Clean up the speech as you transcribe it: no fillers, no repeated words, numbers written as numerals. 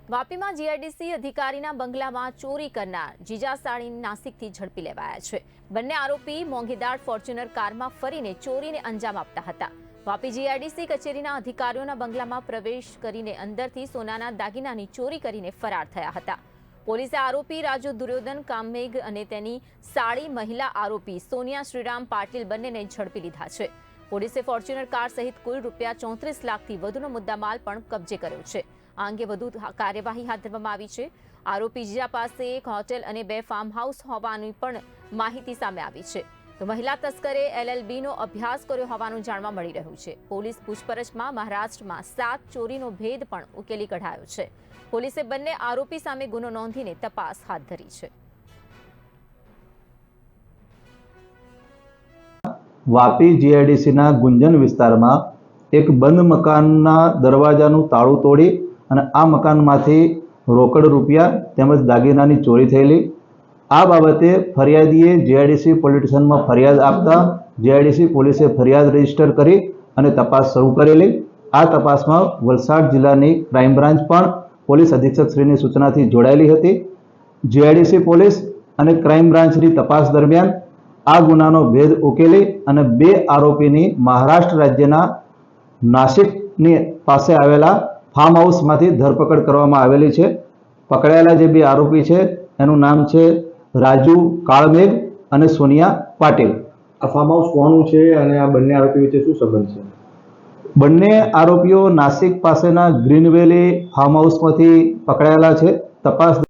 વાપીમાં GIDC અધિકારીના બંગલામાં ચોરી કરનાર જીજા સાળીને નાસિકથી ઝડપી લેવાયા છે। બંને આરોપી મોંઘીદાર ફોર્ચ્યુનર કારમાં ફરીને ચોરીને અંજામ આપતા હતા। વાપી જીઆઈડીસી કચેરીના અધિકારીઓના બંગલામાં પ્રવેશ કરીને અંદરથી સોનાના દાગીનાની ચોરી કરીને ફરાર થયા હતા। પોલીસે આરોપી રાજુ દુર્યોધન કામેગ અને તેની સાળી મહિલા આરોપી સોનિયા શ્રીરામ પાટીલ બંનેને ઝડપી લીધા છે। પોલીસે ફોર્ચ્યુનર કાર સહિત કુલ ₹34 લાખથી વધુનો મુદ્દામાલ પણ કબજે કર્યો છે। આ અંગે વધુ કાર્યવાહી હાથ ધરવામાં આવી છે। આરોપી જીજા પાસે એક હોટેલ અને 2 ફાર્મ હાઉસ હોવાની પણ માહિતી સામે આવી છે। તો મહિલા તસ્કરે LLBનો અભ્યાસ કર્યો હોવાનું જાણવા મળી રહ્યું છે। પોલીસ પૂછપરછમાં મહારાષ્ટ્રમાં 7 ચોરીનો ભેદ પણ ઉકેલી કઢાયો છે। પોલીસે બંને આરોપી સામે ગુનો નોંધીને તપાસ હાથ ધરી છે। વાપી જીઆઈડીસીના ગુંજન વિસ્તારમાં એક બંધ મકાનના દરવાજાનું તાળું તોડી અને આ મકાનમાંથી રોકડ રૂપિયા તેમજ દાગીનાની ચોરી થયેલી। આ બાબતે ફરિયાદીએ જીઆઈડીસી પોલીસ સ્ટેશનમાં ફરિયાદ આપતા જીઆઈડીસી પોલીસે ફરિયાદ રજીસ્ટર કરી અને તપાસ શરૂ કરેલી। આ તપાસમાં વલસાડ જિલ્લાની ક્રાઇમ બ્રાન્ચ પણ પોલીસ અધિક્ષકશ્રીની સૂચનાથી જોડાયેલી હતી। જીઆઈડીસી પોલીસ અને ક્રાઇમ બ્રાન્ચની તપાસ દરમિયાન આ ગુનાનો ભેદ ઉકેલી અને 2 આરોપીની મહારાષ્ટ્ર રાજ્યના નાસિકની પાસે આવેલા ફાર્મ હાઉસમાંથી ધરપકડ કરવામાં આવેલી છે। પકડાયેલા જે 2 આરોપી છે એનું નામ છે રાજુ કાળમેઘ અને સોનિયા પાટીલ। આ ફાર્મ હાઉસ કોનું છે અને આ બંને આરોપી વચ્ચે શું સંબંધ છે? બંને આરોપીઓ નાસિક પાસેના ગ્રીન વેલી ફાર્મ હાઉસમાંથી પકડાયેલા છે। તપાસ